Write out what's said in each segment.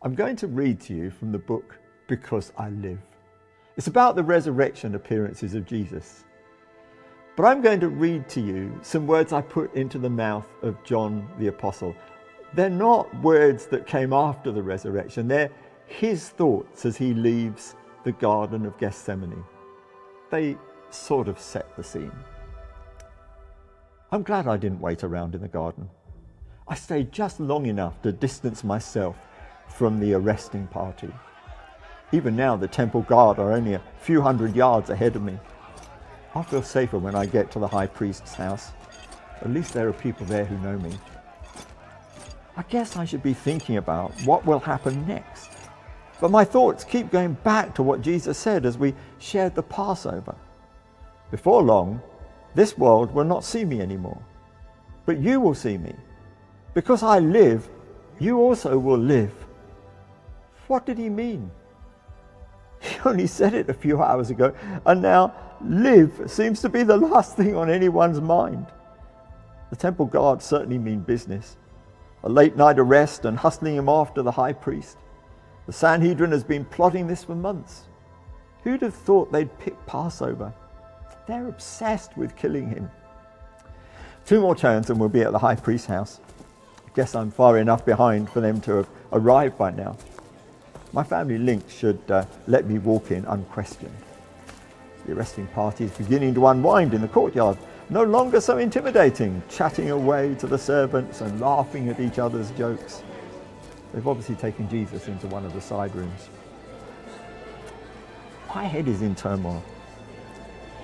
I'm going to read to you from the book Because I Live. It's about the resurrection appearances of Jesus. But I'm going to read to you some words I put into the mouth of John the Apostle. They're not words that came after the resurrection. They're his thoughts as he leaves the Garden of Gethsemane. They sort of set the scene. I'm glad I didn't wait around in the garden. I stayed just long enough to distance myself from the arresting party. Even now, the temple guard are only a few hundred yards ahead of me. I'll feel safer when I get to the high priest's house. At least there are people there who know me. I guess I should be thinking about what will happen next. But my thoughts keep going back to what Jesus said as we shared the Passover. Before long, this world will not see me anymore, but you will see me. Because I live, you also will live. What did he mean? He only said it a few hours ago, and now live seems to be the last thing on anyone's mind. The temple guards certainly mean business. A late night arrest and hustling him off to the high priest. The Sanhedrin has been plotting this for months. Who'd have thought they'd pick Passover? They're obsessed with killing him. 2 more turns and we'll be at the high priest's house. I guess I'm far enough behind for them to have arrived by now. My family link should let me walk in unquestioned. The arresting party is beginning to unwind in the courtyard, no longer so intimidating, chatting away to the servants and laughing at each other's jokes. They've obviously taken Jesus into one of the side rooms. My head is in turmoil,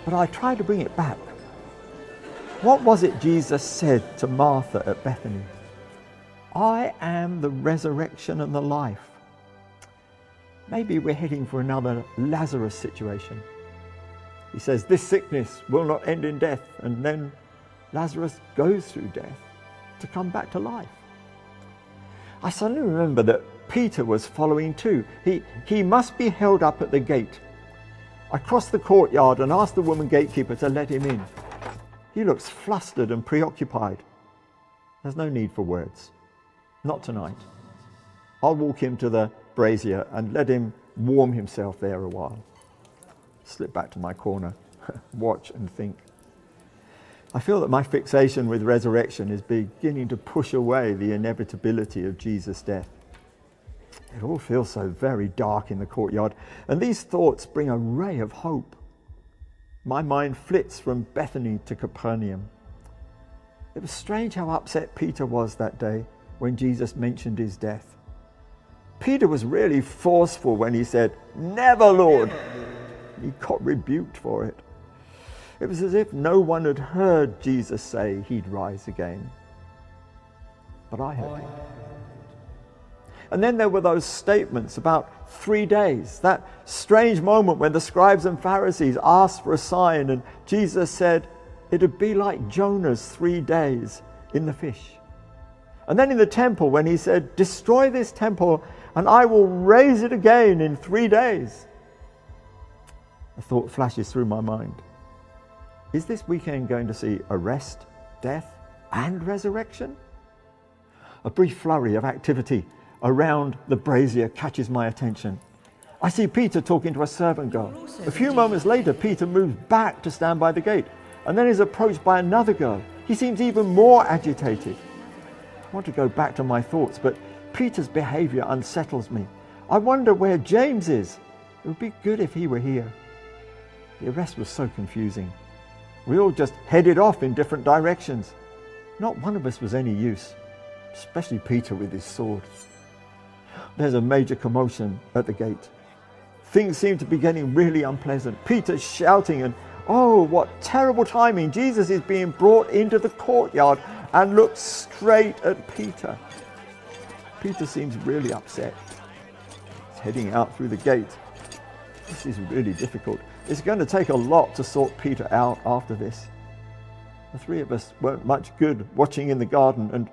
but I try to bring it back. What was it Jesus said to Martha at Bethany? I am the resurrection and the life. Maybe we're heading for another Lazarus situation. He says this sickness will not end in death, and then Lazarus goes through death to come back to life. I suddenly remember that Peter was following too. He must be held up at the gate. I crossed the courtyard and asked the woman gatekeeper to let him in. He looks flustered and preoccupied. There's no need for words. Not tonight. I'll walk him to the brazier and let him warm himself there a while. Slip back to my corner, watch and think. I feel that my fixation with resurrection is beginning to push away the inevitability of Jesus' death. It all feels so very dark in the courtyard, and these thoughts bring a ray of hope. My mind flits from Bethany to Capernaum. It was strange how upset Peter was that day when Jesus mentioned his death. Peter was really forceful when he said, "Never, Lord." He got rebuked for it. It was as if no one had heard Jesus say he'd rise again. But I heard him. And then there were those statements about 3 days, that strange moment when the scribes and Pharisees asked for a sign and Jesus said it'd be like Jonah's 3 days in the fish. And then in the temple when he said, destroy this temple and I will raise it again in 3 days. A thought flashes through my mind. Is this weekend going to see arrest, death, and resurrection? A brief flurry of activity around the brazier catches my attention. I see Peter talking to a servant girl. A few moments later, Peter moves back to stand by the gate and then is approached by another girl. He seems even more agitated. I want to go back to my thoughts, but Peter's behavior unsettles me. I wonder where James is. It would be good if he were here. The arrest was so confusing. We all just headed off in different directions. Not one of us was any use, especially Peter with his sword. There's a major commotion at the gate. Things seem to be getting really unpleasant. Peter's shouting and, oh, what terrible timing. Jesus is being brought into the courtyard and looks straight at Peter. Peter seems really upset. He's heading out through the gate. This is really difficult. It's going to take a lot to sort Peter out after this. The 3 of us weren't much good watching in the garden, and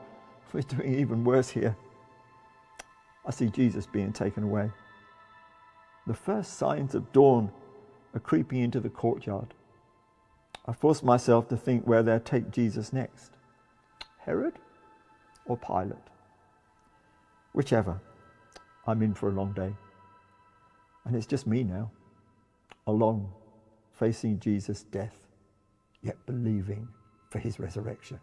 we're doing even worse here. I see Jesus being taken away. The first signs of dawn are creeping into the courtyard. I force myself to think where they'll take Jesus next. Herod or Pilate? Whichever. I'm in for a long day. And it's just me now, alone, facing Jesus' death, yet believing for his resurrection.